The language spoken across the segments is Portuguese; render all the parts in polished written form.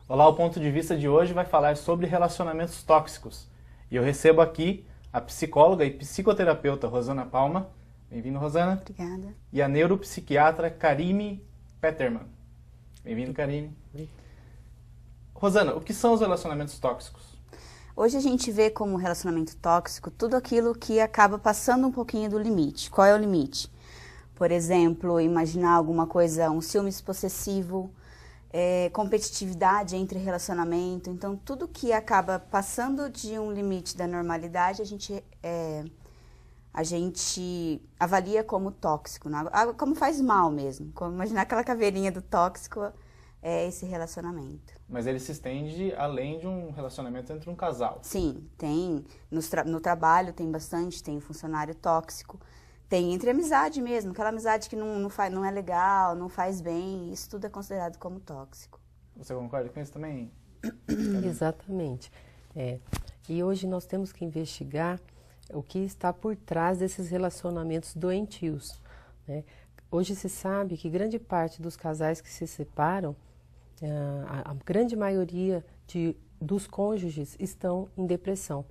Olá, o ponto de vista de hoje vai falar sobre relacionamentos tóxicos. E eu recebo aqui a psicóloga e psicoterapeuta Rosana Palma. Bem-vindo, Rosana. Obrigada. E a neuropsiquiatra Karime Peterman. Bem-vindo, Karime. Rosana, o que são os relacionamentos tóxicos? Hoje a gente vê como relacionamento tóxico tudo aquilo que acaba passando um pouquinho do limite. Qual é o limite? Por exemplo, imaginar alguma coisa, um ciúmes possessivo, competitividade entre relacionamento. Então, tudo que acaba passando de um limite da normalidade, a gente avalia como tóxico, como faz mal mesmo. Como imaginar aquela caveirinha do tóxico é esse relacionamento. Mas ele se estende além de um relacionamento entre um casal. Sim, tem. No trabalho tem bastante, tem funcionário tóxico. Tem entre amizade mesmo, aquela amizade que não é legal, não faz bem, isso tudo é considerado como tóxico. Você concorda com isso também? Exatamente. E hoje nós temos que investigar o que está por trás desses relacionamentos doentios, né? Hoje se sabe que grande parte dos casais que se separam, a grande maioria dos cônjuges estão em depressão,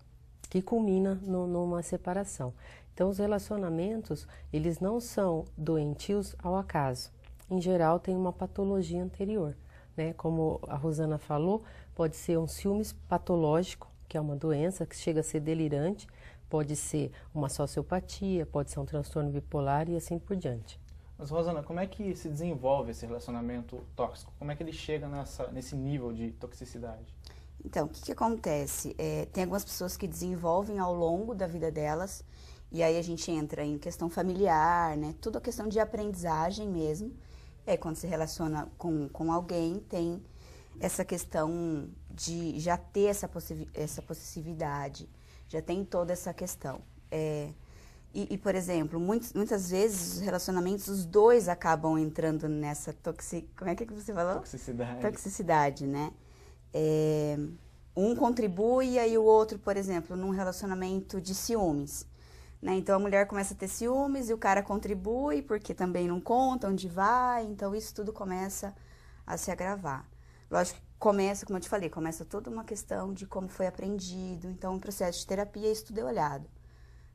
que culmina numa separação. Então, os relacionamentos, eles não são doentios ao acaso. Em geral, tem uma patologia anterior, né? Como a Rosana falou, pode ser um ciúmes patológico, que é uma doença que chega a ser delirante, pode ser uma sociopatia, pode ser um transtorno bipolar e assim por diante. Mas, Rosana, como é que se desenvolve esse relacionamento tóxico? Como é que ele chega nesse nível de toxicidade? Então, o que acontece? Tem algumas pessoas que desenvolvem ao longo da vida delas, e aí a gente entra em questão familiar, né? Tudo a questão de aprendizagem mesmo. Quando se relaciona com alguém, tem essa questão de já ter essa possessividade, já tem toda essa questão. Por exemplo, muitas vezes os relacionamentos, os dois acabam entrando nessa como é que você falou? Toxicidade. Toxicidade, né? Um contribui e aí o outro, por exemplo, num relacionamento de ciúmes. Né? Então a mulher começa a ter ciúmes e o cara contribui porque também não conta onde vai, então isso tudo começa a se agravar. Lógico, começa, como eu te falei, começa toda uma questão de como foi aprendido, então o processo de terapia, isso tudo é olhado.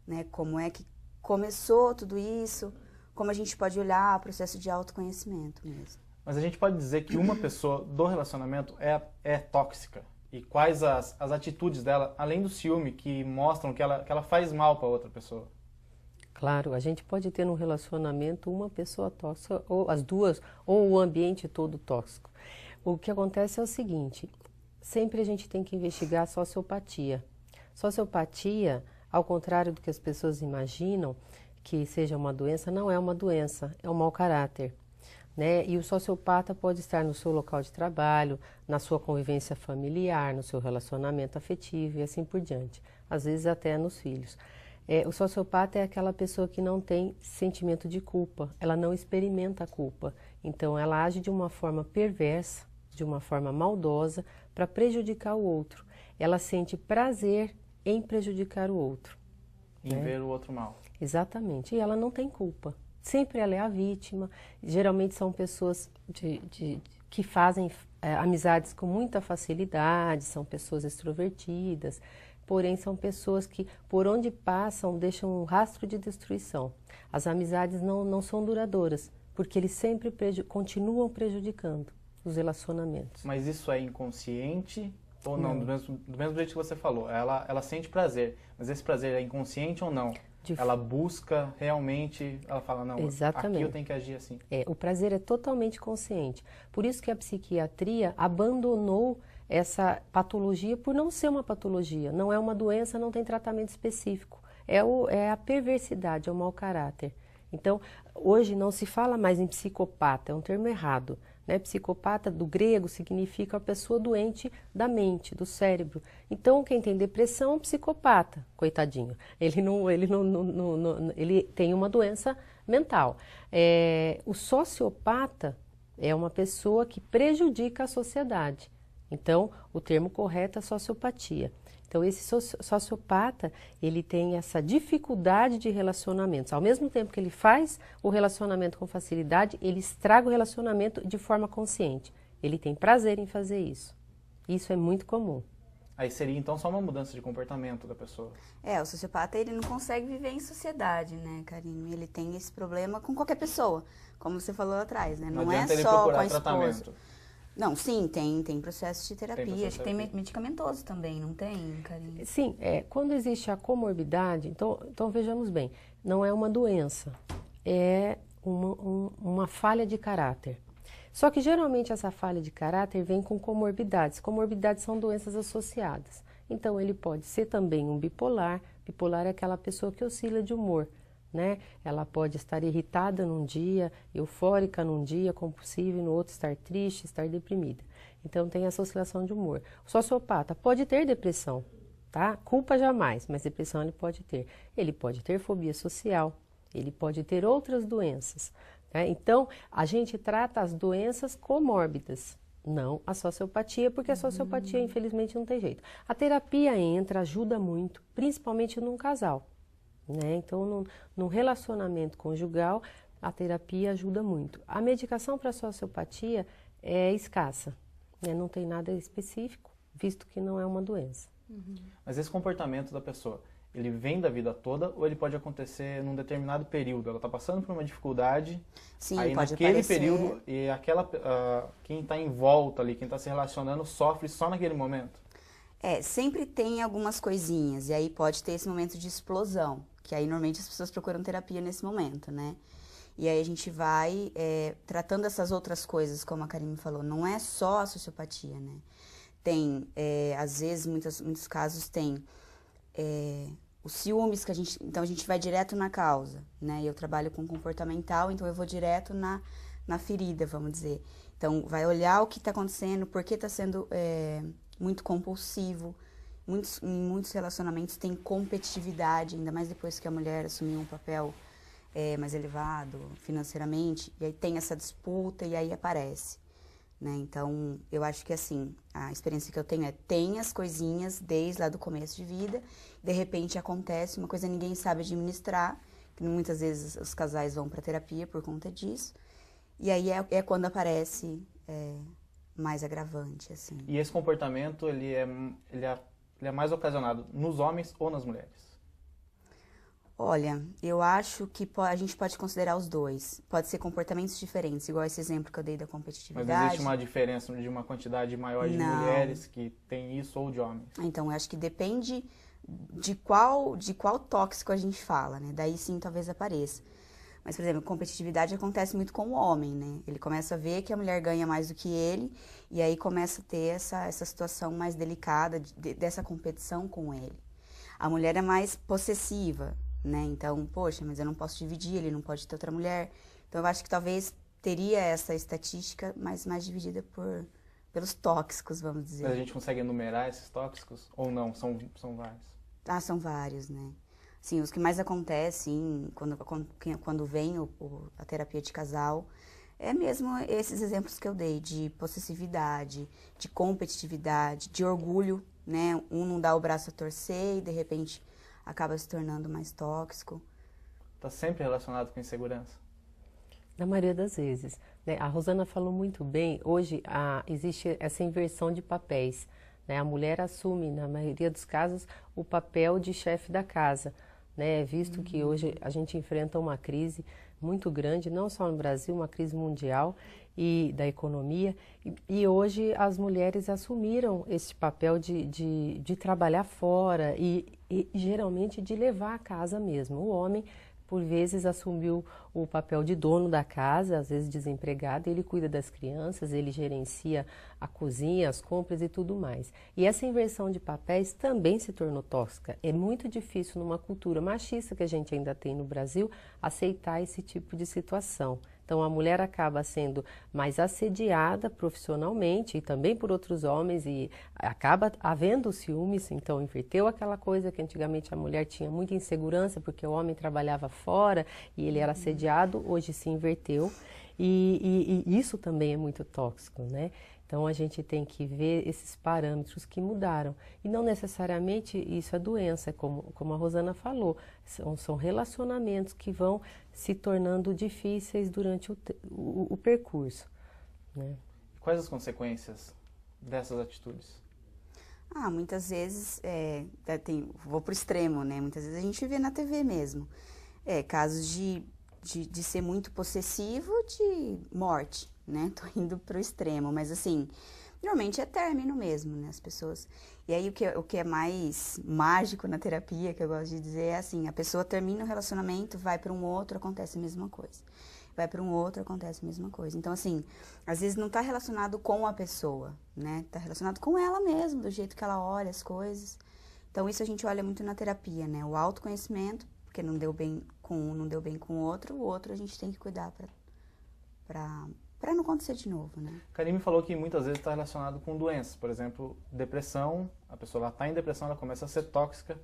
Né? Como é que começou tudo isso, como a gente pode olhar o processo de autoconhecimento mesmo. Mas a gente pode dizer que uma pessoa do relacionamento é tóxica? E quais as atitudes dela, além do ciúme, que mostram que ela faz mal para outra pessoa? Claro, a gente pode ter num relacionamento uma pessoa tóxica, ou as duas, ou o ambiente todo tóxico. O que acontece é o seguinte, sempre a gente tem que investigar a sociopatia. Sociopatia, ao contrário do que as pessoas imaginam, que seja uma doença, não é uma doença, é um mau caráter. Né? E o sociopata pode estar no seu local de trabalho, na sua convivência familiar, no seu relacionamento afetivo e assim por diante. Às vezes até nos filhos. O sociopata é aquela pessoa que não tem sentimento de culpa, ela não experimenta a culpa. Então ela age de uma forma perversa, de uma forma maldosa, para prejudicar o outro. Ela sente prazer em prejudicar o outro. Em ver o outro mal. Exatamente. E ela não tem culpa. Sempre ela é a vítima. Geralmente são pessoas que fazem amizades com muita facilidade, são pessoas extrovertidas, porém são pessoas que, por onde passam, deixam um rastro de destruição. As amizades não são duradouras, porque eles sempre continuam prejudicando os relacionamentos. Mas isso é inconsciente ou não? Do mesmo jeito que você falou, ela sente prazer, mas esse prazer é inconsciente ou não? Ela busca realmente, ela fala, não, exatamente. Aqui eu tenho que agir assim. O prazer é totalmente consciente. Por isso que a psiquiatria abandonou essa patologia por não ser uma patologia. Não é uma doença, não tem tratamento específico. É a perversidade, é o mau caráter. Então, hoje não se fala mais em psicopata, é um termo errado. Né? Psicopata, do grego, significa a pessoa doente da mente, do cérebro. Então, quem tem depressão é um psicopata, coitadinho. Ele tem uma doença mental. O sociopata é uma pessoa que prejudica a sociedade. Então, o termo correto é sociopatia. Então, esse sociopata, ele tem essa dificuldade de relacionamentos. Ao mesmo tempo que ele faz o relacionamento com facilidade, ele estraga o relacionamento de forma consciente. Ele tem prazer em fazer isso. Isso é muito comum. Aí seria então só uma mudança de comportamento da pessoa. O sociopata ele não consegue viver em sociedade, né, Karine? Ele tem esse problema com qualquer pessoa, como você falou lá atrás, né? Não é só com a esposa. Não, sim, tem processo de terapia, acho que tem medicamentoso também, não tem, Karine? Sim, quando existe a comorbidade, então vejamos bem, não é uma doença, é uma falha de caráter. Só que geralmente essa falha de caráter vem com comorbidades. Comorbidades são doenças associadas. Então ele pode ser também um bipolar. Bipolar é aquela pessoa que oscila de humor, né? Ela pode estar irritada num dia, eufórica num dia, compulsiva e no outro estar triste, estar deprimida. Então tem essa oscilação de humor. O sociopata pode ter depressão, tá? Culpa jamais, mas depressão ele pode ter. Ele pode ter fobia social, ele pode ter outras doenças. Então, a gente trata as doenças comórbidas, não a sociopatia, porque a sociopatia, infelizmente, não tem jeito. A terapia entra, ajuda muito, principalmente num casal, né? Então, num relacionamento conjugal, a terapia ajuda muito. A medicação para a sociopatia é escassa, né? Não tem nada específico, visto que não é uma doença. Mas esse comportamento da pessoa, ele vem da vida toda ou ele pode acontecer num determinado período? Ela está passando por uma dificuldade, sim, aí pode naquele aparecer. período, e quem está em volta ali, quem está se relacionando, sofre só naquele momento? Sempre tem algumas coisinhas, e aí pode ter esse momento de explosão, que aí normalmente as pessoas procuram terapia nesse momento, né? E aí a gente vai tratando essas outras coisas, como a Karine falou, não é só a sociopatia, né? Tem, às vezes, muitos casos tem os ciúmes então a gente vai direto na causa, né? Eu trabalho com comportamental, então eu vou direto na ferida, vamos dizer. Então vai olhar o que está acontecendo, por que está sendo muito compulsivo. Em muitos relacionamentos tem competitividade, ainda mais depois que a mulher assumiu um papel mais elevado financeiramente, e aí tem essa disputa e aí aparece. Né? Então, eu acho que assim, a experiência que eu tenho tem as coisinhas desde lá do começo de vida, de repente acontece uma coisa que ninguém sabe administrar, que muitas vezes os casais vão para terapia por conta disso, e aí é quando aparece mais agravante, assim. E esse comportamento, ele é mais ocasionado nos homens ou nas mulheres? Olha, eu acho que a gente pode considerar os dois. Pode ser comportamentos diferentes, igual esse exemplo que eu dei da competitividade. Mas existe uma diferença de uma quantidade maior de mulheres que tem isso ou de homens? Então, eu acho que depende de qual tóxico a gente fala, né? Daí sim talvez apareça. Mas, por exemplo, competitividade acontece muito com o homem, né? Ele começa a ver que a mulher ganha mais do que ele e aí começa a ter essa situação mais delicada dessa competição com ele. A mulher é mais possessiva, né? Então, poxa, mas eu não posso dividir, ele não pode ter outra mulher. Então, eu acho que talvez teria essa estatística, mas mais dividida pelos tóxicos, vamos dizer. Mas a gente consegue enumerar esses tóxicos? Ou não? São vários? São vários, né? Sim, os que mais acontecem quando vem a terapia de casal é mesmo esses exemplos que eu dei, de possessividade, de competitividade, de orgulho, né? Um não dá o braço a torcer e, de repente, acaba se tornando mais tóxico. Está sempre relacionado com insegurança? Na maioria das vezes. Né? A Rosana falou muito bem, hoje existe essa inversão de papéis. Né? A mulher assume, na maioria dos casos, o papel de chefe da casa. Né? Visto que hoje a gente enfrenta uma crise muito grande, não só no Brasil, uma crise mundial e da economia. E hoje as mulheres assumiram esse papel de trabalhar fora e geralmente de levar a casa mesmo. O homem, por vezes, assumiu o papel de dono da casa, às vezes desempregado, ele cuida das crianças, ele gerencia a cozinha, as compras e tudo mais. E essa inversão de papéis também se tornou tóxica. É muito difícil numa cultura machista que a gente ainda tem no Brasil aceitar esse tipo de situação. Então, a mulher acaba sendo mais assediada profissionalmente e também por outros homens e acaba havendo ciúmes. Então, inverteu aquela coisa que antigamente a mulher tinha muita insegurança porque o homem trabalhava fora e ele era assediado, hoje se inverteu. E isso também é muito tóxico, né? Então, a gente tem que ver esses parâmetros que mudaram. E não necessariamente isso é doença, como a Rosana falou. São relacionamentos que vão se tornando difíceis durante o percurso. Né? Quais as consequências dessas atitudes? Muitas vezes, vou pro extremo, né? Muitas vezes a gente vê na TV mesmo. Casos de ser muito possessivo, de morte, né? Tô indo pro extremo, mas assim, normalmente é término mesmo, né? As pessoas... E aí o que é mais mágico na terapia, que eu gosto de dizer, é assim, a pessoa termina o relacionamento, vai para um outro, acontece a mesma coisa. Vai para um outro, acontece a mesma coisa. Então, assim, às vezes não está relacionado com a pessoa, né? Está relacionado com ela mesma, do jeito que ela olha as coisas. Então, isso a gente olha muito na terapia, né? O autoconhecimento, porque não deu bem com um, não deu bem com o outro a gente tem que cuidar para não acontecer de novo, né? Karime falou que muitas vezes está relacionado com doenças, por exemplo, depressão, a pessoa está em depressão, ela começa a ser tóxica,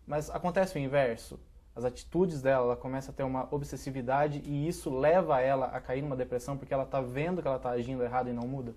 mas acontece o inverso. As atitudes dela, ela começa a ter uma obsessividade e isso leva ela a cair numa depressão porque ela está vendo que ela está agindo errado e não muda?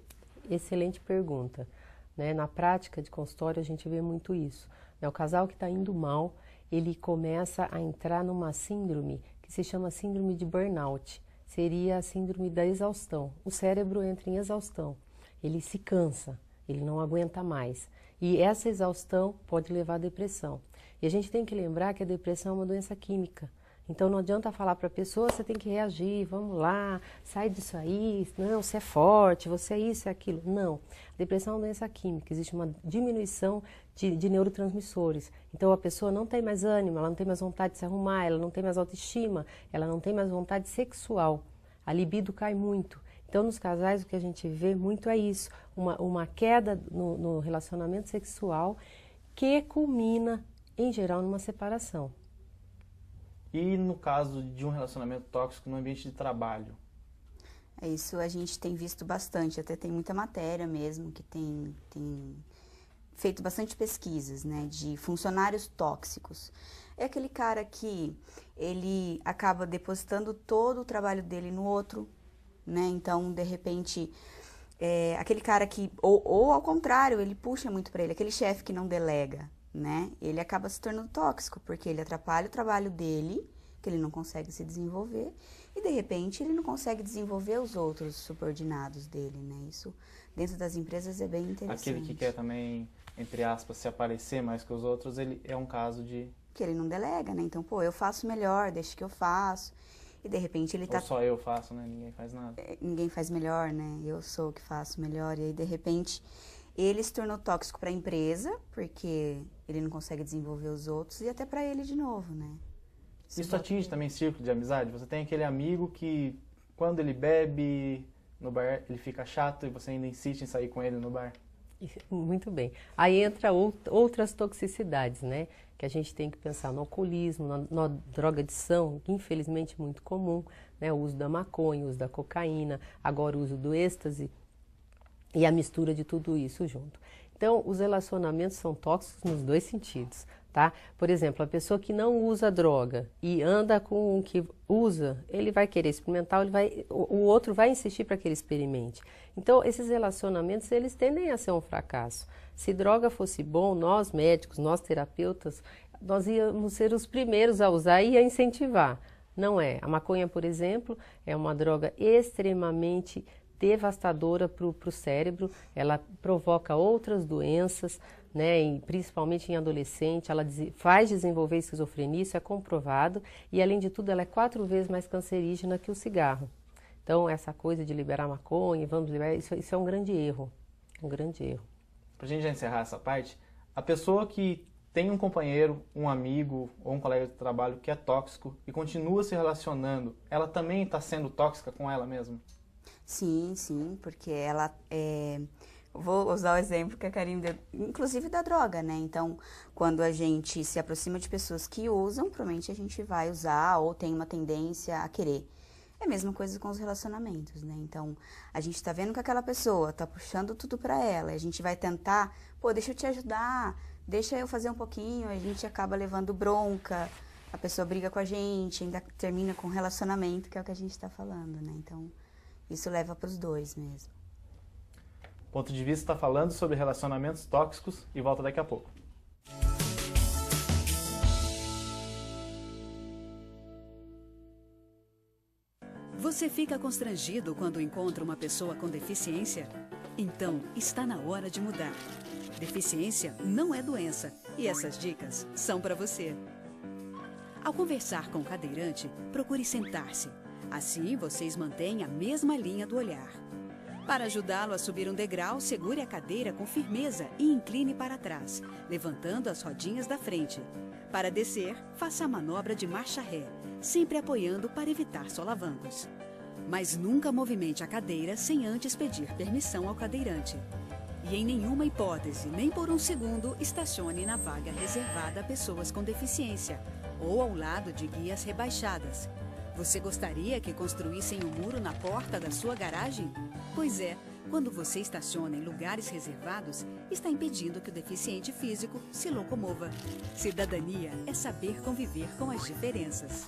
Excelente pergunta. Né? Na prática de consultório a gente vê muito isso. O casal que está indo mal, ele começa a entrar numa síndrome que se chama síndrome de burnout. Seria a síndrome da exaustão. O cérebro entra em exaustão, ele se cansa, ele não aguenta mais. E essa exaustão pode levar à depressão. E a gente tem que lembrar que a depressão é uma doença química. Então não adianta falar para a pessoa, você tem que reagir, vamos lá, sai disso aí, não, você é forte, você é isso, é aquilo. Não, a depressão é uma doença química, existe uma diminuição de neurotransmissores. Então a pessoa não tem mais ânimo, ela não tem mais vontade de se arrumar, ela não tem mais autoestima, ela não tem mais vontade sexual. A libido cai muito. Então nos casais o que a gente vê muito é isso, uma queda no relacionamento sexual que culmina, em geral, numa separação. E no caso de um relacionamento tóxico no ambiente de trabalho? Isso a gente tem visto bastante, até tem muita matéria mesmo que tem feito bastante pesquisas, né, de funcionários tóxicos. É aquele cara que ele acaba depositando todo o trabalho dele no outro, né, então de repente aquele cara que, ou ao contrário, ele puxa muito para ele, aquele chefe que não delega, né, ele acaba se tornando tóxico, porque ele atrapalha o trabalho dele, que ele não consegue se desenvolver, e de repente ele não consegue desenvolver os outros subordinados dele, né, isso dentro das empresas é bem interessante. Aquele que quer também, entre aspas, se aparecer mais que os outros, ele é um caso de... Que ele não delega, né, então, eu faço melhor, deixa que eu faço, e de repente ele tá... Ou só eu faço, né, ninguém faz nada. Ninguém faz melhor, né, eu sou o que faço melhor, e aí de repente... Ele se tornou tóxico para a empresa, porque ele não consegue desenvolver os outros, e até para ele de novo, né? Isso atinge também círculo de amizade? Você tem aquele amigo que, quando ele bebe no bar, ele fica chato e você ainda insiste em sair com ele no bar? Muito bem. Aí entra outras toxicidades, né? Que a gente tem que pensar no alcoolismo, na drogadição, que infelizmente é muito comum, né? O uso da maconha, o uso da cocaína, agora o uso do êxtase, e a mistura de tudo isso junto. Então, os relacionamentos são tóxicos nos dois sentidos, tá? Por exemplo, a pessoa que não usa droga e anda com o que usa, ele vai querer experimentar, o outro vai insistir para que ele experimente. Então, esses relacionamentos, eles tendem a ser um fracasso. Se droga fosse bom, nós médicos, nós terapeutas, nós íamos ser os primeiros a usar e a incentivar. Não é. A maconha, por exemplo, é uma droga extremamente devastadora para o cérebro, ela provoca outras doenças, né, principalmente em adolescente, ela faz desenvolver esquizofrenia, isso é comprovado, e além de tudo ela é 4 vezes mais cancerígena que o cigarro. Então essa coisa de liberar maconha, vamos liberar, isso é um grande erro, um grande erro. Para a gente já encerrar essa parte, a pessoa que tem um companheiro, um amigo ou um colega de trabalho que é tóxico e continua se relacionando, ela também está sendo tóxica com ela mesma? Sim, porque ela vou usar o exemplo que a Karime deu, inclusive da droga, né? Então, quando a gente se aproxima de pessoas que usam, provavelmente a gente vai usar ou tem uma tendência a querer. É a mesma coisa com os relacionamentos, né? Então, a gente tá vendo que aquela pessoa tá puxando tudo pra ela, a gente vai tentar, deixa eu te ajudar, deixa eu fazer um pouquinho, a gente acaba levando bronca, a pessoa briga com a gente, ainda termina com relacionamento, que é o que a gente tá falando, né? Então, isso leva para os dois mesmo. Ponto de Vista está falando sobre relacionamentos tóxicos e volta daqui a pouco. Você fica constrangido quando encontra uma pessoa com deficiência? Então, está na hora de mudar. Deficiência não é doença e essas dicas são para você. Ao conversar com o cadeirante, procure sentar-se. Assim, vocês mantêm a mesma linha do olhar. Para ajudá-lo a subir um degrau, segure a cadeira com firmeza e incline para trás, levantando as rodinhas da frente. Para descer, faça a manobra de marcha ré, sempre apoiando para evitar solavancos. Mas nunca movimente a cadeira sem antes pedir permissão ao cadeirante. E em nenhuma hipótese, nem por um segundo, estacione na vaga reservada a pessoas com deficiência ou ao lado de guias rebaixadas. Você gostaria que construíssem um muro na porta da sua garagem? Pois é, quando você estaciona em lugares reservados, está impedindo que o deficiente físico se locomova. Cidadania é saber conviver com as diferenças.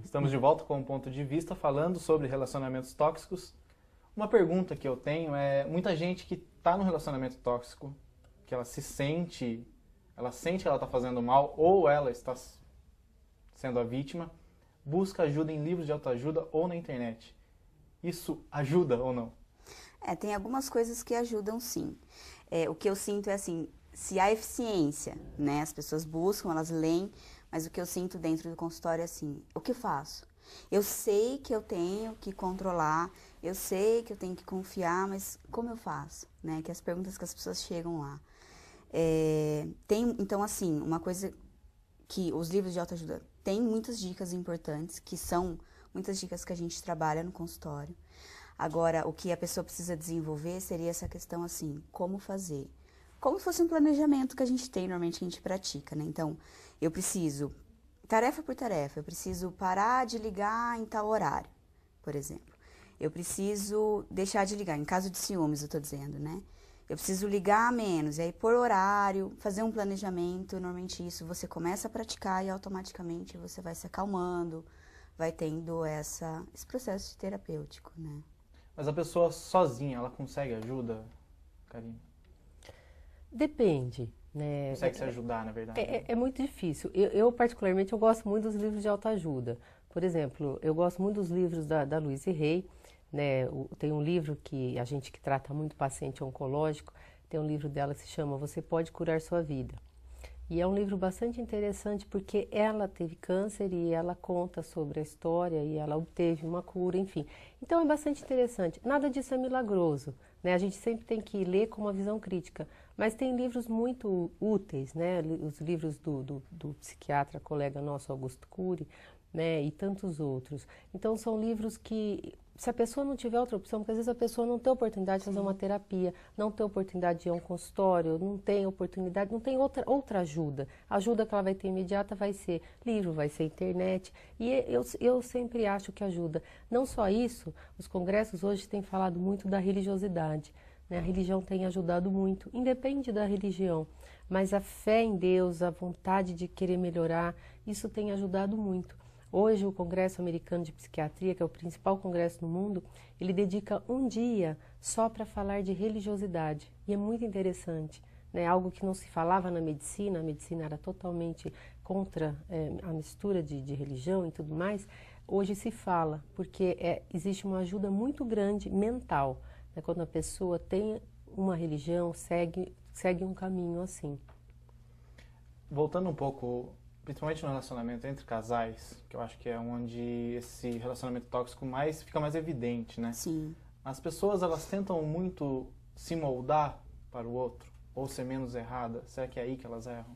Estamos de volta com um ponto de vista falando sobre relacionamentos tóxicos. Uma pergunta que eu tenho é, muita gente que está no relacionamento tóxico, que ela sente que ela está fazendo mal ou ela está sendo a vítima, busca ajuda em livros de autoajuda ou na internet. Isso ajuda ou não? Tem algumas coisas que ajudam sim. O que eu sinto é assim, se há eficiência, né, as pessoas buscam, elas leem, mas o que eu sinto dentro do consultório é assim, o que eu faço? Eu sei que eu tenho que controlar, eu sei que eu tenho que confiar, mas como eu faço? Né? Que as perguntas que as pessoas chegam lá. Então, assim, uma coisa que os livros de autoajuda têm muitas dicas importantes, que são muitas dicas que a gente trabalha no consultório. Agora, o que a pessoa precisa desenvolver seria essa questão assim, como fazer? Como se fosse um planejamento que a gente tem, normalmente, que a gente pratica, né? Então, eu preciso, tarefa por tarefa, eu preciso parar de ligar em tal horário, por exemplo. Eu preciso deixar de ligar, em caso de ciúmes, eu estou dizendo, né? Eu preciso ligar menos, e aí por horário, fazer um planejamento, normalmente isso você começa a praticar e automaticamente você vai se acalmando, vai tendo esse processo terapêutico, né? Mas a pessoa sozinha, ela consegue ajuda, Karina? Depende, né? Consegue se ajudar, na verdade? É muito difícil. Particularmente, eu gosto muito dos livros de autoajuda. Por exemplo, eu gosto muito dos livros da Louise Hay, né? Tem um livro que a gente que trata muito paciente oncológico, tem um livro dela que se chama Você Pode Curar Sua Vida. E é um livro bastante interessante porque ela teve câncer e ela conta sobre a história e ela obteve uma cura, enfim. Então é bastante interessante. Nada disso é milagroso, né? A gente sempre tem que ler com uma visão crítica. Mas tem livros muito úteis, né? Os livros do psiquiatra, colega nosso, Augusto Cury, né? E tantos outros. Então são livros que, se a pessoa não tiver outra opção, porque às vezes a pessoa não tem oportunidade de fazer uma terapia, não tem oportunidade de ir a um consultório, não tem oportunidade, não tem outra ajuda. A ajuda que ela vai ter imediata vai ser livro, vai ser internet. E eu sempre acho que ajuda. Não só isso, os congressos hoje têm falado muito da religiosidade. A religião tem ajudado muito, independe da religião, mas a fé em Deus, a vontade de querer melhorar, isso tem ajudado muito. Hoje o Congresso Americano de Psiquiatria, que é o principal congresso no mundo, ele dedica um dia só para falar de religiosidade, e é muito interessante, né? Algo que não se falava na medicina, a medicina era totalmente contra a mistura de religião e tudo mais, hoje se fala, porque existe uma ajuda muito grande mental, quando a pessoa tem uma religião, segue um caminho assim. Voltando um pouco, principalmente no relacionamento entre casais, que eu acho que é onde esse relacionamento tóxico fica mais evidente, né? Sim. As pessoas, elas tentam muito se moldar para o outro, ou ser menos errada. Será que é aí que elas erram?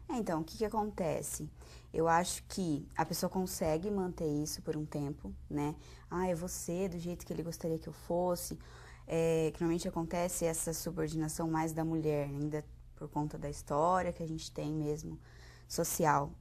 Então, o que acontece? Eu acho que a pessoa consegue manter isso por um tempo, né? Eu vou ser do jeito que ele gostaria que eu fosse. Que normalmente acontece essa subordinação mais da mulher, ainda por conta da história que a gente tem mesmo, social.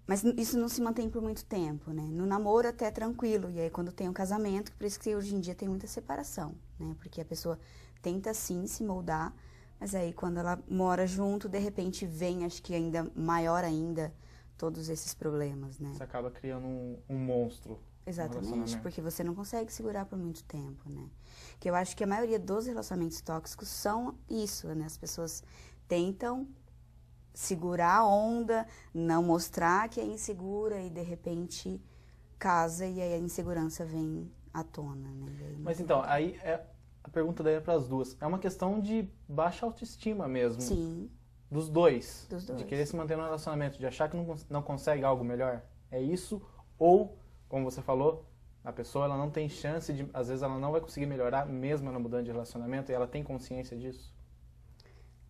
Mas isso não se mantém por muito tempo, né? No namoro até é tranquilo, e aí quando tem um casamento, por isso que hoje em dia tem muita separação, né? Porque a pessoa tenta sim se moldar, mas aí quando ela mora junto, de repente vem, acho que ainda maior ainda, todos esses problemas, né? Você acaba criando um monstro. Exatamente, porque você não consegue segurar por muito tempo, né? Que eu acho que a maioria dos relacionamentos tóxicos são isso, né? As pessoas tentam segurar a onda, não mostrar que é insegura e de repente casa e aí a insegurança vem à tona, né? Mas então, aí a pergunta daí é para as duas. É uma questão de baixa autoestima mesmo. Sim. Dos dois. Dos dois. De querer se manter no relacionamento, de achar que não consegue algo melhor. É isso? Ou, como você falou, a pessoa ela não tem chance de... Às vezes ela não vai conseguir melhorar mesmo ela mudando de relacionamento e ela tem consciência disso?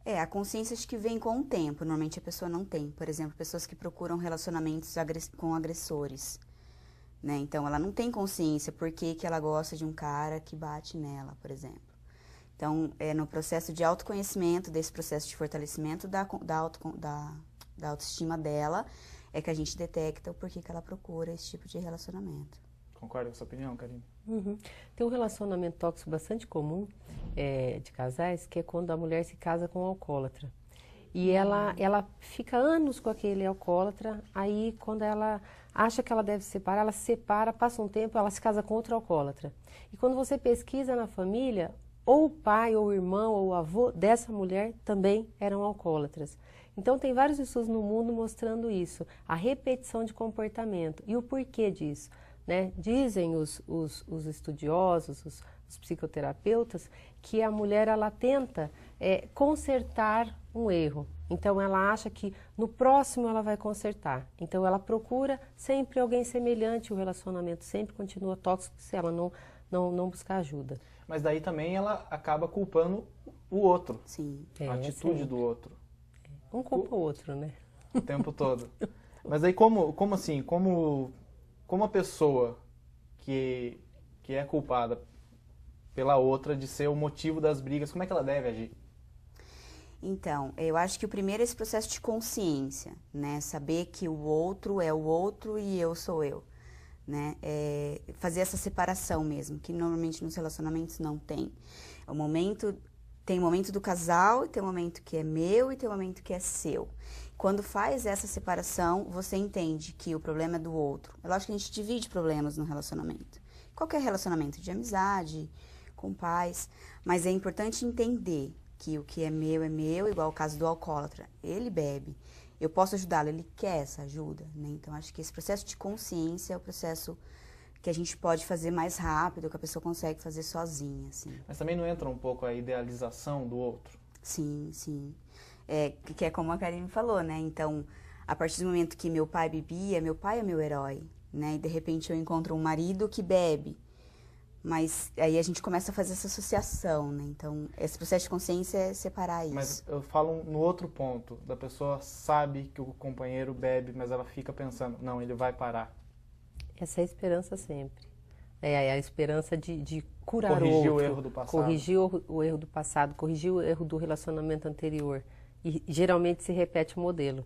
A consciência acho que vem com o tempo. Normalmente a pessoa não tem. Por exemplo, pessoas que procuram relacionamentos com agressores. Né? Então, ela não tem consciência por que ela gosta de um cara que bate nela, por exemplo. Então, no processo de autoconhecimento, desse processo de fortalecimento da autoestima dela, é que a gente detecta o porquê que ela procura esse tipo de relacionamento. Concorda com a sua opinião, Karine? Uhum. Tem um relacionamento tóxico bastante comum de casais, que é quando a mulher se casa com um alcoólatra. E ela fica anos com aquele alcoólatra, aí quando ela acha que ela deve se separar, ela se separa, passa um tempo, ela se casa com outro alcoólatra. E quando você pesquisa na família, ou o pai, ou o irmão, ou o avô dessa mulher também eram alcoólatras. Então tem vários estudos no mundo mostrando isso, a repetição de comportamento e o porquê disso. Né? Dizem os estudiosos, os psicoterapeutas, que a mulher ela tenta consertar um erro. Então ela acha que no próximo ela vai consertar. Então ela procura sempre alguém semelhante, o relacionamento sempre continua tóxico se ela não buscar ajuda. Mas daí também ela acaba culpando o outro. Sim. A atitude do outro. Um culpa o outro, né? O tempo todo. Mas aí como assim, como a pessoa que é culpada pela outra de ser o motivo das brigas, como é que ela deve agir? Então, eu acho que o primeiro é esse processo de consciência, né? Saber que o outro é o outro e eu sou eu, né? Fazer essa separação mesmo, que normalmente nos relacionamentos não tem. Tem o momento do casal, tem o momento que é meu e tem o momento que é seu. Quando faz essa separação, você entende que o problema é do outro. É lógico que a gente divide problemas no relacionamento. Qualquer relacionamento de amizade, com pais, mas é importante entender que o que é meu, igual o caso do alcoólatra. Ele bebe, eu posso ajudá-lo, ele quer essa ajuda, né? Então, acho que esse processo de consciência é o processo que a gente pode fazer mais rápido, que a pessoa consegue fazer sozinha, assim. Mas também não entra um pouco a idealização do outro? Sim, sim. Que é como a Karine falou, né? Então, a partir do momento que meu pai bebia, meu pai é meu herói, né? E de repente eu encontro um marido que bebe. Mas aí a gente começa a fazer essa associação, né? Então, esse processo de consciência é separar isso. Mas eu falo no outro ponto, da pessoa sabe que o companheiro bebe, mas ela fica pensando, não, ele vai parar. Essa é a esperança sempre. É a esperança de curar Corrigir o outro. o erro do passado. Corrigir o erro do passado, corrigir o erro do relacionamento anterior. E geralmente se repete o modelo.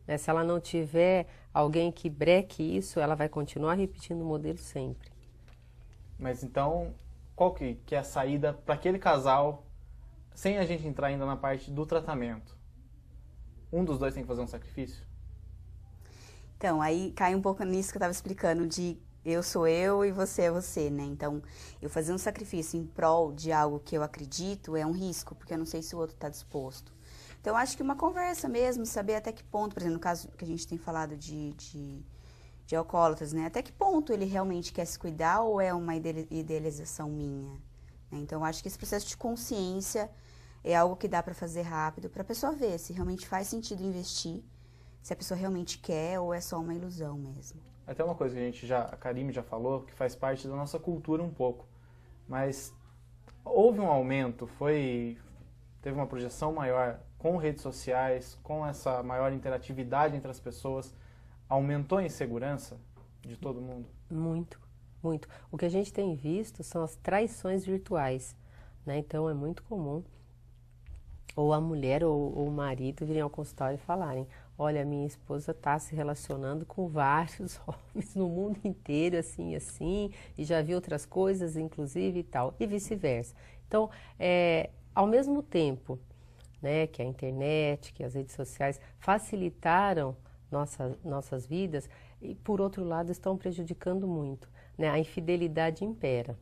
Né? Se ela não tiver alguém que breque isso, ela vai continuar repetindo o modelo sempre. Mas então, qual que é a saída para aquele casal, sem a gente entrar ainda na parte do tratamento? Um dos dois tem que fazer um sacrifício? Então, aí cai um pouco nisso que eu estava explicando, de eu sou eu e você é você, né? Então, eu fazer um sacrifício em prol de algo que eu acredito é um risco, porque eu não sei se o outro está disposto. Então, acho que uma conversa mesmo, saber até que ponto, por exemplo, no caso que a gente tem falado de alcoólatras, né? Até que ponto ele realmente quer se cuidar ou é uma idealização minha? Né? Então, acho que esse processo de consciência é algo que dá para fazer rápido, para a pessoa ver se realmente faz sentido investir, se a pessoa realmente quer ou é só uma ilusão mesmo. Até uma coisa que a Karime já falou, que faz parte da nossa cultura um pouco. Mas houve um aumento, teve uma projeção maior com redes sociais, com essa maior interatividade entre as pessoas. Aumentou a insegurança de todo mundo? Muito, muito. O que a gente tem visto são as traições virtuais, né? Então é muito comum ou a mulher ou o marido virem ao consultório e falarem: olha, minha esposa está se relacionando com vários homens no mundo inteiro, assim, e já vi outras coisas, inclusive, e tal, e vice-versa. Então, ao mesmo tempo, né, que a internet, que as redes sociais facilitaram nossas vidas, e, por outro lado, estão prejudicando muito, né? A infidelidade impera.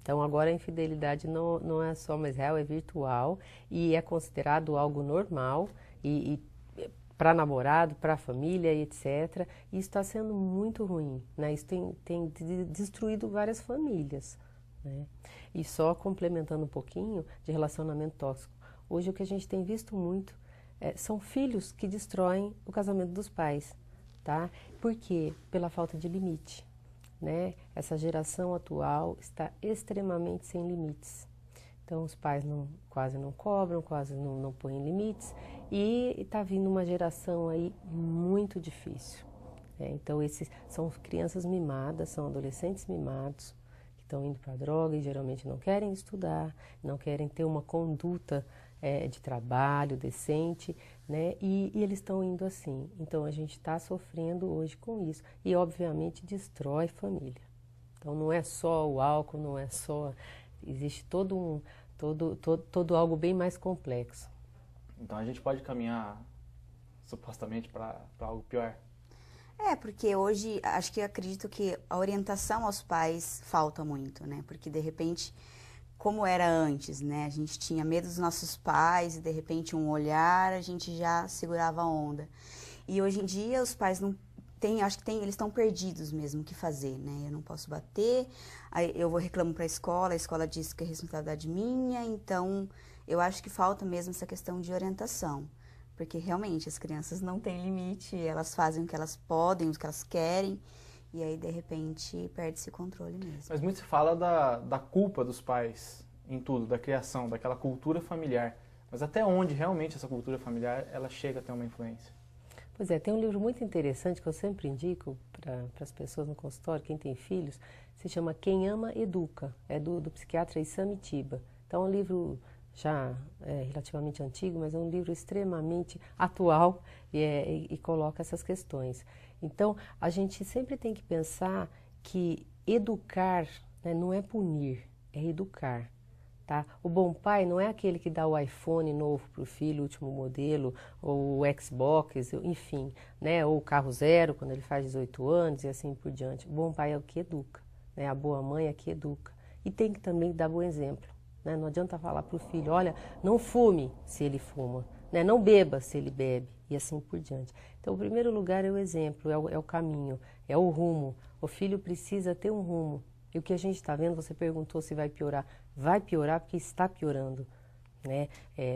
Então, agora a infidelidade não é só mais real, é virtual, e é considerado algo normal, e para namorado, para família, etc. E isso está sendo muito ruim, né? Isso tem destruído várias famílias, né? E só complementando um pouquinho de relacionamento tóxico. Hoje o que a gente tem visto muito são filhos que destroem o casamento dos pais, tá? Por quê? Pela falta de limite, né? Essa geração atual está extremamente sem limites. Então, os pais quase não cobram, quase não põem limites, e está vindo uma geração aí muito difícil, né? Então, esses são crianças mimadas, são adolescentes mimados, que estão indo para a droga e geralmente não querem estudar, não querem ter uma conduta de trabalho decente, né? E eles estão indo assim. Então, a gente está sofrendo hoje com isso. E, obviamente, destrói família. Então, não é só o álcool, não é só... Existe todo algo bem mais complexo. Então a gente pode caminhar supostamente para algo pior? Porque hoje acredito que a orientação aos pais falta muito, né? Porque de repente, como era antes, né? A gente tinha medo dos nossos pais e de repente um olhar a gente já segurava a onda. E hoje em dia os pais não eles estão perdidos mesmo o que fazer, né? Eu não posso bater, aí eu reclamo para a escola diz que é responsabilidade minha, então eu acho que falta mesmo essa questão de orientação, porque realmente as crianças não têm limite, elas fazem o que elas podem, o que elas querem, e aí de repente perde esse controle mesmo. Mas muito se fala da culpa dos pais em tudo, da criação, daquela cultura familiar, mas até onde realmente essa cultura familiar ela chega a ter uma influência? Pois é, tem um livro muito interessante que eu sempre indico para as pessoas no consultório, quem tem filhos, se chama Quem Ama, Educa, é do psiquiatra Issam Itiba. Então é um livro já relativamente antigo, mas é um livro extremamente atual e coloca essas questões. Então, a gente sempre tem que pensar que educar, né, não é punir, é educar. Tá? O bom pai não é aquele que dá o iPhone novo para o filho, o último modelo, ou o Xbox, enfim, né? Ou o carro zero quando ele faz 18 anos e assim por diante. O bom pai é o que educa, né? A boa mãe é a que educa. E tem que também dar bom exemplo, né? Não adianta falar para o filho, olha, não fume se ele fuma, né? Não beba se ele bebe, e assim por diante. Então, o primeiro lugar é o exemplo, é o caminho, é o rumo. O filho precisa ter um rumo. E o que a gente está vendo, você perguntou se vai piorar. Vai piorar porque está piorando, né?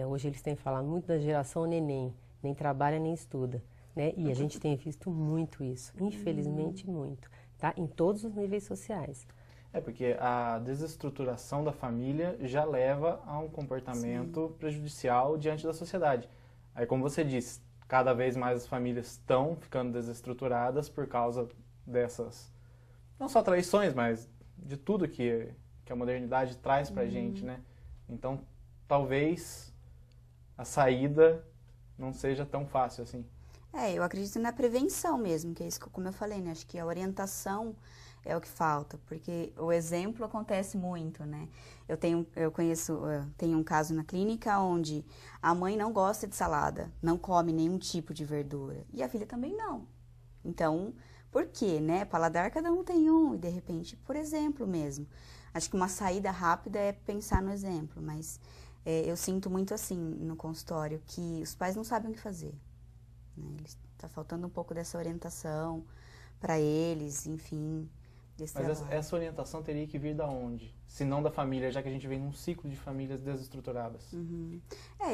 Hoje eles têm falado muito da geração neném, nem trabalha nem estuda, né? E a gente tem visto muito isso, infelizmente muito, tá? Em todos os níveis sociais. Porque a desestruturação da família já leva a um comportamento prejudicial diante da sociedade. Aí, como você disse, cada vez mais as famílias estão ficando desestruturadas por causa dessas, não só traições, mas de tudo que a modernidade traz pra gente, né? Então, talvez a saída não seja tão fácil assim. Eu acredito na prevenção mesmo, que é isso que, como eu falei, né? Acho que a orientação é o que falta, porque o exemplo acontece muito, né? Eu tenho um caso na clínica onde a mãe não gosta de salada, não come nenhum tipo de verdura, e a filha também não. Então, por quê, né? Paladar cada um tem um, e de repente, por exemplo mesmo. Acho que uma saída rápida é pensar no exemplo, mas eu sinto muito assim no consultório, que os pais não sabem o que fazer, né? Está faltando um pouco dessa orientação para eles, enfim. Mas essa orientação teria que vir da onde? Se não da família, já que a gente vem num ciclo de famílias desestruturadas.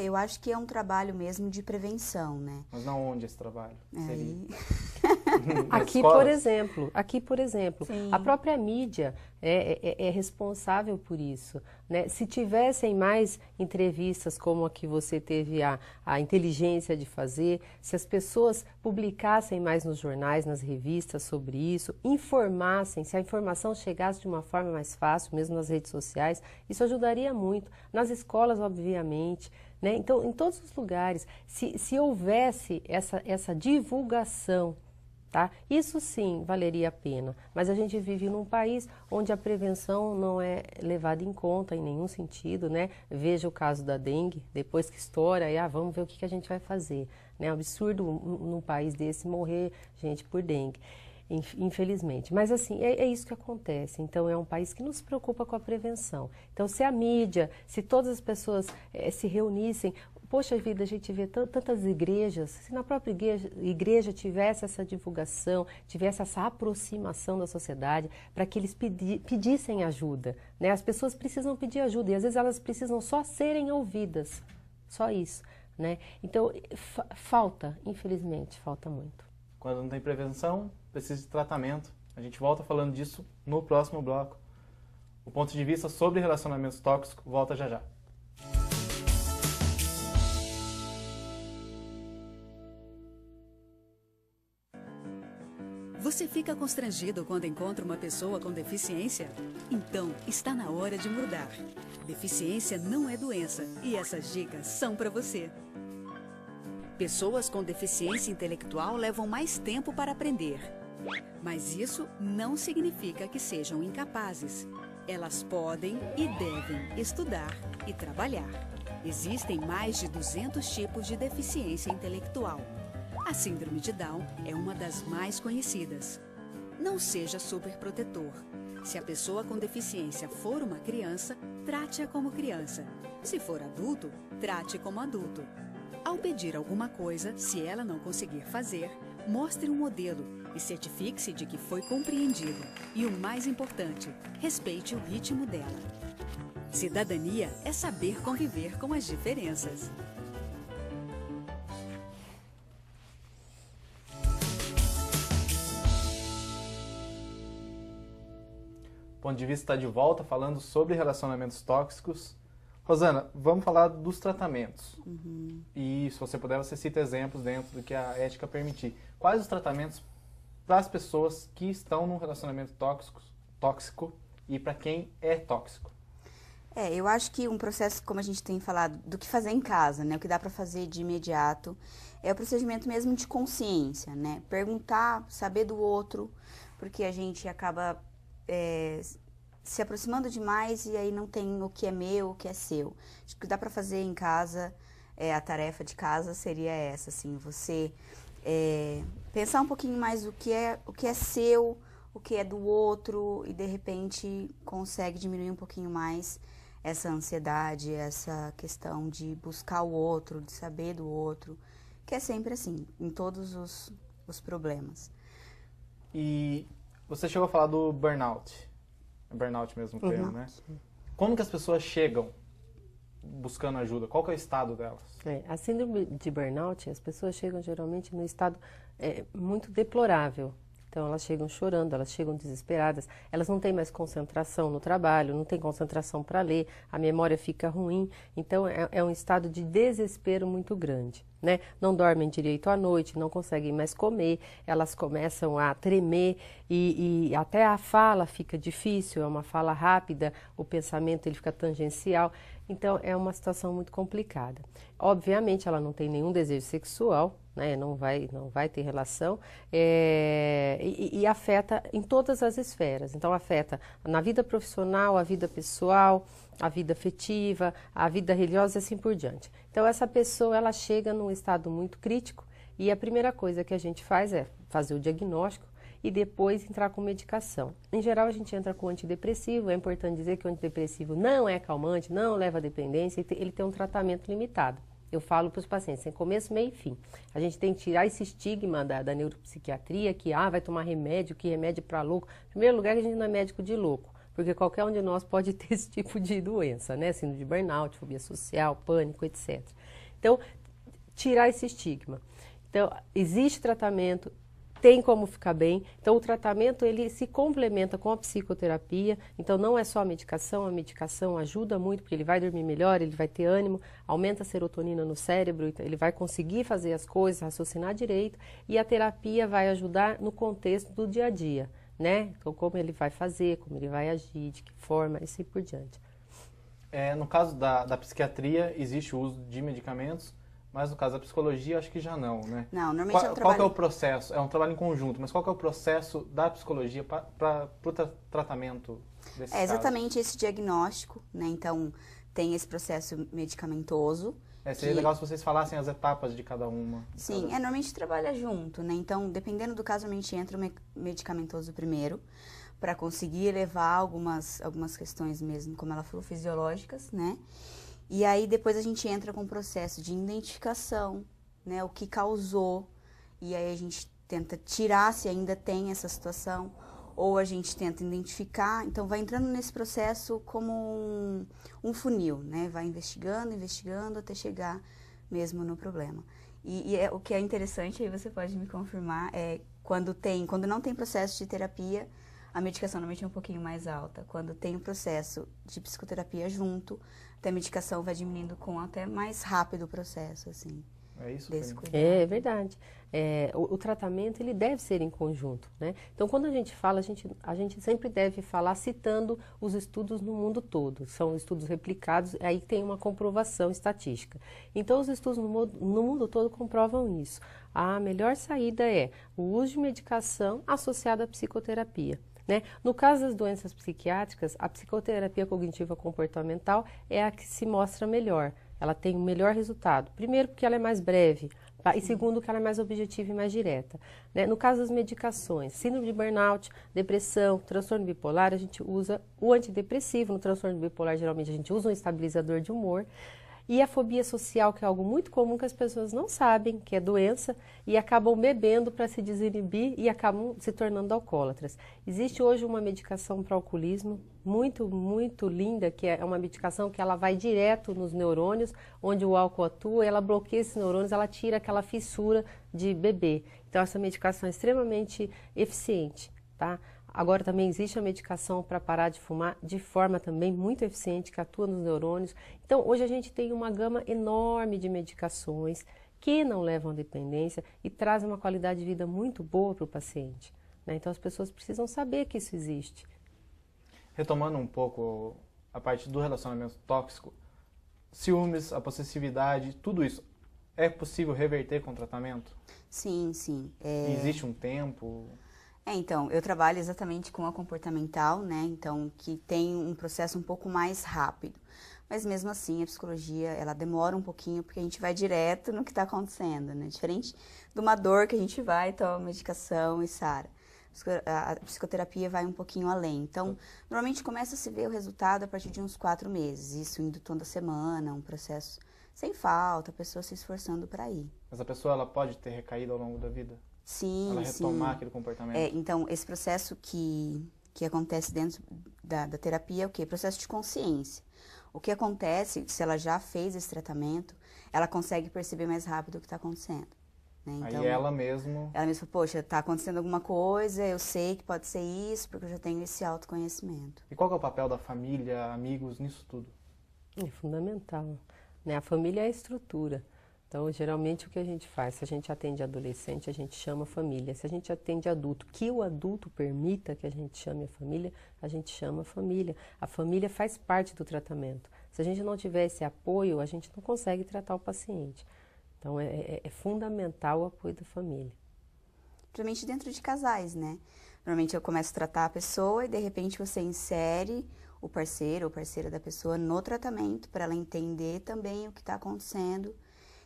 Eu acho que é um trabalho mesmo de prevenção, né? Mas na onde esse trabalho seria? Aqui, por exemplo, Sim. a própria mídia é responsável por isso, né? Se tivessem mais entrevistas como a que você teve a inteligência de fazer, se as pessoas publicassem mais nos jornais, nas revistas sobre isso, informassem, se a informação chegasse de uma forma mais fácil, mesmo nas redes sociais, isso ajudaria muito. Nas escolas, obviamente, né? Então, em todos os lugares, se houvesse essa divulgação, tá? Isso sim valeria a pena, mas a gente vive num país onde a prevenção não é levada em conta em nenhum sentido, né? Veja o caso da dengue, depois que estoura, vamos ver o que a gente vai fazer, né? É um absurdo num país desse morrer gente por dengue, infelizmente. Mas assim, é isso que acontece. Então é um país que não se preocupa com a prevenção. Então se a mídia, se todas as pessoas se reunissem, poxa vida, a gente vê tantas igrejas, se na própria igreja tivesse essa divulgação, tivesse essa aproximação da sociedade, para que eles pedissem ajuda, né? As pessoas precisam pedir ajuda e às vezes elas precisam só serem ouvidas, só isso, né? Então, falta, infelizmente, falta muito. Quando não tem prevenção, precisa de tratamento. A gente volta falando disso no próximo bloco. O ponto de vista sobre relacionamentos tóxicos volta já já. Você fica constrangido quando encontra uma pessoa com deficiência? Então, está na hora de mudar. Deficiência não é doença e essas dicas são para você. Pessoas com deficiência intelectual levam mais tempo para aprender. Mas isso não significa que sejam incapazes. Elas podem e devem estudar e trabalhar. Existem mais de 200 tipos de deficiência intelectual. A síndrome de Down é uma das mais conhecidas. Não seja superprotetor. Se a pessoa com deficiência for uma criança, trate-a como criança. Se for adulto, trate como adulto. Ao pedir alguma coisa, se ela não conseguir fazer, mostre um modelo e certifique-se de que foi compreendido. E o mais importante, respeite o ritmo dela. Cidadania é saber conviver com as diferenças. O Ponto de Vista está de volta falando sobre relacionamentos tóxicos. Rosana, vamos falar dos tratamentos. E se você puder, você cita exemplos dentro do que a ética permitir. Quais os tratamentos para as pessoas que estão num relacionamento tóxico e para quem é tóxico? Eu acho que um processo, como a gente tem falado, do que fazer em casa, né? O que dá para fazer de imediato, é o procedimento mesmo de consciência, né? Perguntar, saber do outro, porque a gente acaba se aproximando demais e aí não tem o que é meu, o que é seu. Acho que o que dá para fazer em casa, a tarefa de casa seria essa, assim, você pensar um pouquinho mais o que é seu, o que é do outro e de repente consegue diminuir um pouquinho mais essa ansiedade, essa questão de buscar o outro, de saber do outro, que é sempre assim, em todos os problemas. E você chegou a falar do burnout. Burnout mesmo o termo, né? Como que as pessoas chegam buscando ajuda? Qual que é o estado delas? A síndrome de burnout, as pessoas chegam geralmente no estado muito deplorável. Então, elas chegam chorando, elas chegam desesperadas, elas não têm mais concentração no trabalho, não têm concentração para ler, a memória fica ruim. Então, é um estado de desespero muito grande, né? Não dormem direito à noite, não conseguem mais comer, elas começam a tremer e até a fala fica difícil, é uma fala rápida, o pensamento ele fica tangencial. Então, é uma situação muito complicada. Obviamente, ela não tem nenhum desejo sexual, né? Não vai ter relação e afeta em todas as esferas. Então, afeta na vida profissional, a vida pessoal, a vida afetiva, a vida religiosa e assim por diante. Então, essa pessoa, ela chega num estado muito crítico e a primeira coisa que a gente faz é fazer o diagnóstico e depois entrar com medicação. Em geral, a gente entra com antidepressivo. É importante dizer que o antidepressivo não é calmante, não leva à dependência, ele tem um tratamento limitado. Eu falo para os pacientes, tem começo, meio e fim. A gente tem que tirar esse estigma da neuropsiquiatria, que vai tomar remédio, que remédio para louco. Em primeiro lugar, que a gente não é médico de louco, porque qualquer um de nós pode ter esse tipo de doença, né? Síndrome de burnout, fobia social, pânico, etc. Então, tirar esse estigma. Então, existe tratamento, tem como ficar bem. Então, o tratamento, ele se complementa com a psicoterapia. Então, não é só a medicação ajuda muito, porque ele vai dormir melhor, ele vai ter ânimo, aumenta a serotonina no cérebro, então ele vai conseguir fazer as coisas, raciocinar direito, e a terapia vai ajudar no contexto do dia a dia, né? Então, como ele vai fazer, como ele vai agir, de que forma, e assim por diante. No caso da psiquiatria, existe o uso de medicamentos, mas no caso da psicologia, acho que já não, né? Não, normalmente é um trabalho... Qual que é o processo? É um trabalho em conjunto, mas qual que é o processo da psicologia para o tratamento desse caso? Exatamente esse diagnóstico, né? Então, tem esse processo medicamentoso. Seria legal se vocês falassem as etapas de cada uma. Sim, normalmente trabalha junto, né? Então, dependendo do caso, normalmente entra o medicamentoso primeiro, para conseguir elevar algumas questões mesmo, como ela falou, fisiológicas, né? E aí depois a gente entra com o processo de identificação, né, o que causou, e aí a gente tenta tirar se ainda tem essa situação, ou a gente tenta identificar, então vai entrando nesse processo como um funil, né, vai investigando, investigando até chegar mesmo no problema. E o que é interessante, aí você pode me confirmar, é quando não tem processo de terapia, a medicação normalmente é um pouquinho mais alta. Quando tem o processo de psicoterapia junto, até a medicação vai diminuindo com até mais rápido o processo, assim. É isso? Desse cuidado. É verdade. O tratamento ele deve ser em conjunto, né? Então, quando a gente fala, a gente sempre deve falar citando os estudos no mundo todo. São estudos replicados, aí tem uma comprovação estatística. Então, os estudos no mundo todo comprovam isso. A melhor saída é o uso de medicação associada à psicoterapia. Né? No caso das doenças psiquiátricas, a psicoterapia cognitiva comportamental é a que se mostra melhor. Ela tem um melhor resultado. Primeiro, porque ela é mais breve. Tá? E segundo, que ela é mais objetiva e mais direta. Né? No caso das medicações, síndrome de burnout, depressão, transtorno bipolar, a gente usa o antidepressivo. No transtorno bipolar, geralmente, a gente usa um estabilizador de humor. E a fobia social, que é algo muito comum que as pessoas não sabem, que é doença, e acabam bebendo para se desinibir e acabam se tornando alcoólatras. Existe hoje uma medicação para alcoolismo muito, muito linda, que é uma medicação que ela vai direto nos neurônios, onde o álcool atua, ela bloqueia esses neurônios, ela tira aquela fissura de beber. Então, essa medicação é extremamente eficiente, tá? Agora também existe a medicação para parar de fumar de forma também muito eficiente, que atua nos neurônios. Então, hoje a gente tem uma gama enorme de medicações que não levam à dependência e trazem uma qualidade de vida muito boa para o paciente. Né? Então, as pessoas precisam saber que isso existe. Retomando um pouco a parte do relacionamento tóxico, ciúmes, a possessividade, tudo isso, é possível reverter com tratamento? Sim, sim. Existe um tempo? Então, eu trabalho exatamente com a comportamental, né? Então, que tem um processo um pouco mais rápido. Mas mesmo assim, a psicologia, ela demora um pouquinho, porque a gente vai direto no que está acontecendo, né? Diferente de uma dor que a gente vai, toma medicação e sara. A psicoterapia vai um pouquinho além. Então, normalmente começa a se ver o resultado a partir de uns 4 meses. Isso indo toda semana, um processo sem falta, a pessoa se esforçando para ir. Mas a pessoa, ela pode ter recaído ao longo da vida? Sim, ela retomar sim. aquele comportamento? Então, esse processo que acontece dentro da terapia é o quê? Processo de consciência. O que acontece, se ela já fez esse tratamento, ela consegue perceber mais rápido o que está acontecendo. Né? Então, aí ela mesma... Ela mesma, poxa, está acontecendo alguma coisa, eu sei que pode ser isso, porque eu já tenho esse autoconhecimento. E qual que é o papel da família, amigos, nisso tudo? É fundamental. Né? A família é a estrutura. Então, geralmente, o que a gente faz? Se a gente atende adolescente, a gente chama família. Se a gente atende adulto, que o adulto permita que a gente chame a família, a gente chama a família. A família faz parte do tratamento. Se a gente não tiver esse apoio, a gente não consegue tratar o paciente. Então, é fundamental o apoio da família. Principalmente dentro de casais, né? Normalmente eu começo a tratar a pessoa e, de repente, você insere o parceiro ou parceira da pessoa no tratamento para ela entender também o que está acontecendo.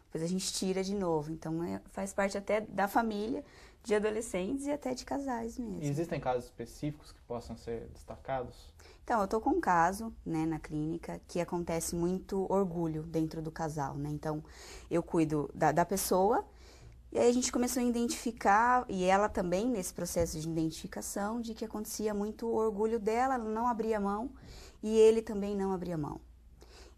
Depois a gente tira de novo. Então, faz parte até da família, de adolescentes e até de casais mesmo. E existem casos específicos que possam ser destacados? Então, eu tô com um caso, né, na clínica, que acontece muito orgulho dentro do casal, né? Então, eu cuido da pessoa e aí a gente começou a identificar, e ela também nesse processo de identificação, de que acontecia muito o orgulho dela, ela não abria mão e ele também não abria mão.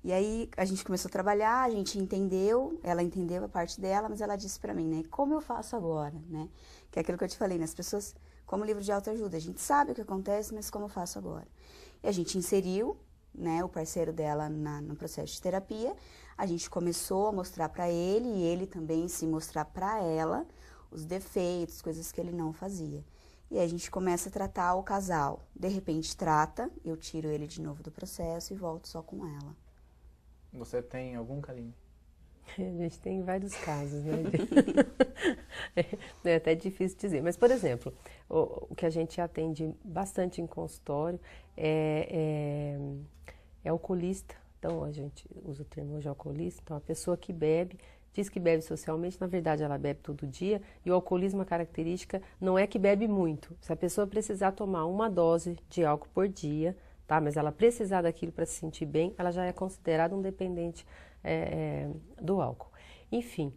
E aí a gente começou a trabalhar, a gente entendeu, ela entendeu a parte dela, mas ela disse pra mim, né, como eu faço agora, né? Que é aquilo que eu te falei, né, as pessoas, como livro de autoajuda, a gente sabe o que acontece, mas como eu faço agora? E a gente inseriu, né, o parceiro dela no processo de terapia, a gente começou a mostrar pra ele e ele também se mostrar pra ela os defeitos, coisas que ele não fazia. E aí a gente começa a tratar o casal. De repente trata, eu tiro ele de novo do processo e volto só com ela. Você tem algum, Karine? A gente tem vários casos, né? É até difícil dizer. Mas, por exemplo, o que a gente atende bastante em consultório é alcoolista. Então, a gente usa o termo hoje alcoolista. Então, a pessoa que bebe, diz que bebe socialmente, na verdade ela bebe todo dia. E o alcoolismo, a característica, não é que bebe muito. Se a pessoa precisar tomar uma dose de álcool por dia, tá? Mas ela precisar daquilo para se sentir bem, ela já é considerada um dependente do álcool. Enfim,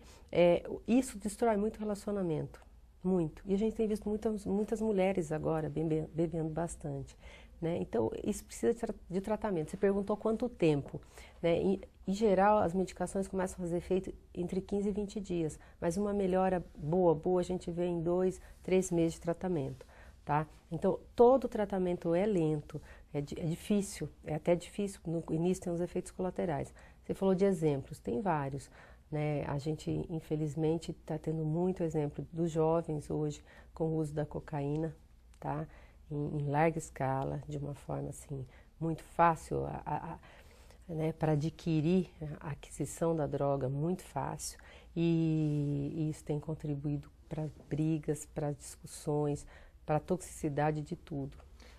isso destrói muito o relacionamento, muito. E a gente tem visto muitas mulheres agora bebendo bastante, né? Então, isso precisa de tratamento. Você perguntou quanto tempo, né? Em geral, as medicações começam a fazer efeito entre 15 e 20 dias, mas uma melhora boa a gente vê em 2, 3 meses de tratamento, tá? Então, todo tratamento é lento, é difícil, é até difícil, no início tem os efeitos colaterais. Você falou de exemplos, tem vários, né? A gente, infelizmente, está tendo muito exemplo dos jovens hoje com o uso da cocaína, tá? Em larga escala, de uma forma assim, muito fácil né, para adquirir a aquisição da droga, muito fácil, e isso tem contribuído para brigas, para discussões, para a toxicidade de tudo.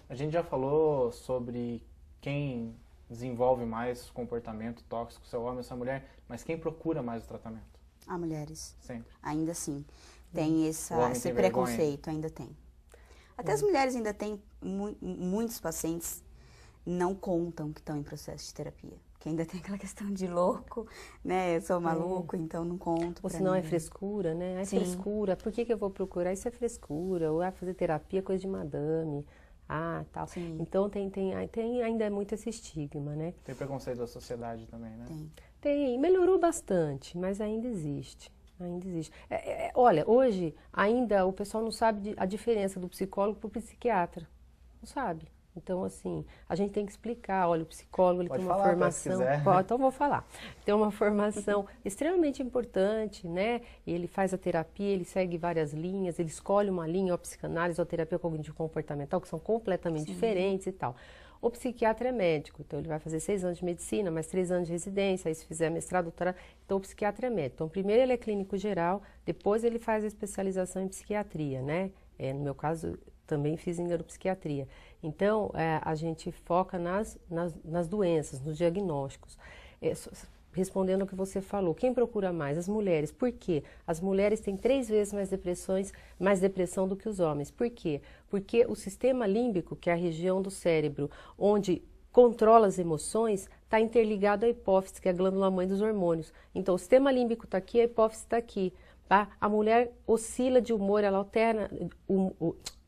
A gente já falou sobre quem desenvolve mais comportamento tóxico, se é o homem ou se é a mulher, mas quem procura mais o tratamento? Mulheres. Sempre. Ainda assim. Tem esse tem preconceito, ainda tem. Até as mulheres ainda têm, muitos pacientes não contam que estão em processo de terapia. Que ainda tem aquela questão de louco, né? Eu sou maluco, então não conto. Ou senão é frescura, né? É frescura. Por que eu vou procurar? Isso é frescura. Ou fazer terapia é coisa de madame. Tal. Sim. Então ainda é muito esse estigma, né? Tem preconceito da sociedade também, né? Tem. Melhorou bastante, mas ainda existe. Ainda existe. Olha, hoje ainda o pessoal não sabe a diferença do psicólogo para o psiquiatra. Não sabe. Então, assim, a gente tem que explicar. Olha, o psicólogo ele tem uma formação. Então, vou falar. Tem uma formação extremamente importante, né? Ele faz a terapia, ele segue várias linhas, ele escolhe uma linha, ou a psicanálise, ou a terapia cognitivo-comportamental, que são completamente diferentes e tal. O psiquiatra é médico, então ele vai fazer 6 anos de medicina, mais 3 anos de residência, aí se fizer mestrado, doutorado, então o psiquiatra é médico. Então, primeiro ele é clínico geral, depois ele faz a especialização em psiquiatria, né? No meu caso, também fiz em neuropsiquiatria. Então, a gente foca nas doenças, nos diagnósticos. Respondendo ao que você falou, quem procura mais? As mulheres. Por quê? As mulheres têm 3 vezes mais depressão do que os homens. Por quê? Porque o sistema límbico, que é a região do cérebro onde controla as emoções, está interligado à hipófise, que é a glândula mãe dos hormônios. Então, o sistema límbico está aqui, a hipófise está aqui. Tá? A mulher oscila de humor, ela alterna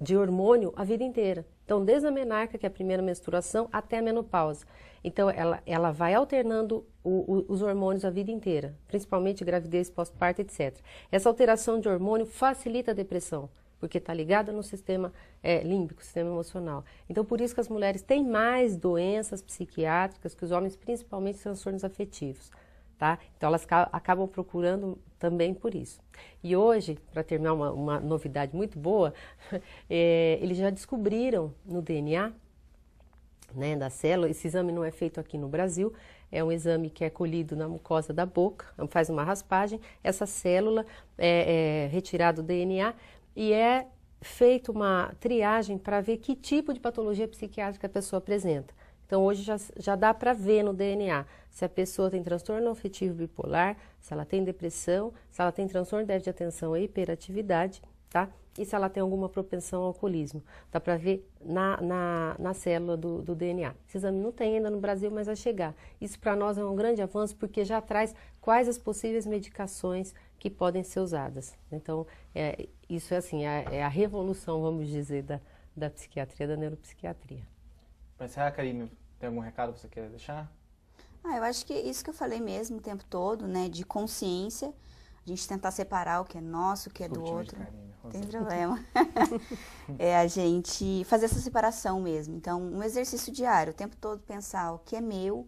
de hormônio a vida inteira. Então, desde a menarca, que é a primeira menstruação, até a menopausa. Então, ela vai alternando os hormônios a vida inteira, principalmente gravidez, pós-parto, etc. Essa alteração de hormônio facilita a depressão, porque está ligada no sistema límbico, sistema emocional. Então, por isso que as mulheres têm mais doenças psiquiátricas que os homens, principalmente transtornos afetivos. Tá? Então, elas acabam procurando também por isso. E hoje, para terminar uma novidade muito boa, eles já descobriram no DNA, né, da célula, esse exame não é feito aqui no Brasil, é um exame que é colhido na mucosa da boca, faz uma raspagem, essa célula é retirada do DNA e é feita uma triagem para ver que tipo de patologia psiquiátrica a pessoa apresenta. Então, hoje já dá para ver no DNA se a pessoa tem transtorno afetivo bipolar, se ela tem depressão, se ela tem transtorno de déficit de atenção e hiperatividade, tá? E se ela tem alguma propensão ao alcoolismo. Dá para ver na célula do DNA. Esse exame não tem ainda no Brasil, mas vai chegar. Isso para nós é um grande avanço, porque já traz quais as possíveis medicações que podem ser usadas. Então, isso é assim, é a revolução, vamos dizer, da psiquiatria, da neuropsiquiatria. Para encerrar, Karine, tem algum recado que você quer deixar? Eu acho que isso que eu falei mesmo o tempo todo, né, de consciência, a gente tentar separar o que é nosso, o que é do outro. Não tem problema. É a gente fazer essa separação mesmo. Então, um exercício diário, o tempo todo pensar o que é meu,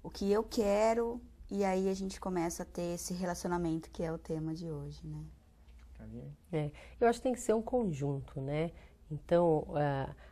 o que eu quero, e aí a gente começa a ter esse relacionamento que é o tema de hoje, né? Eu acho que tem que ser um conjunto, né? Então,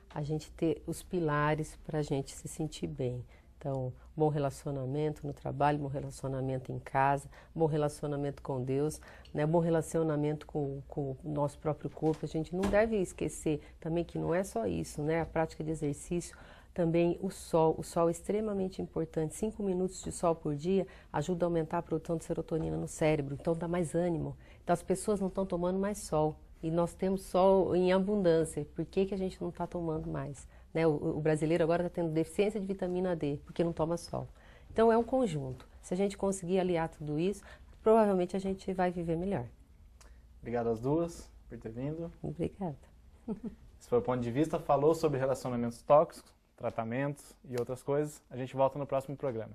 a gente ter os pilares para a gente se sentir bem. Então, bom relacionamento no trabalho, bom relacionamento em casa, bom relacionamento com Deus, né? Bom relacionamento com o nosso próprio corpo. A gente não deve esquecer também que não é só isso, né? A prática de exercício, também o sol é extremamente importante. 5 minutos de sol por dia ajuda a aumentar a produção de serotonina no cérebro, então dá mais ânimo. Então, as pessoas não estão tomando mais sol. E nós temos sol em abundância. Por que a gente não está tomando mais? né? O brasileiro agora está tendo deficiência de vitamina D, porque não toma sol. Então é um conjunto. Se a gente conseguir aliar tudo isso, provavelmente a gente vai viver melhor. Obrigado às duas por ter vindo. Obrigada. Esse foi o Ponto de Vista, falou sobre relacionamentos tóxicos, tratamentos e outras coisas. A gente volta no próximo programa.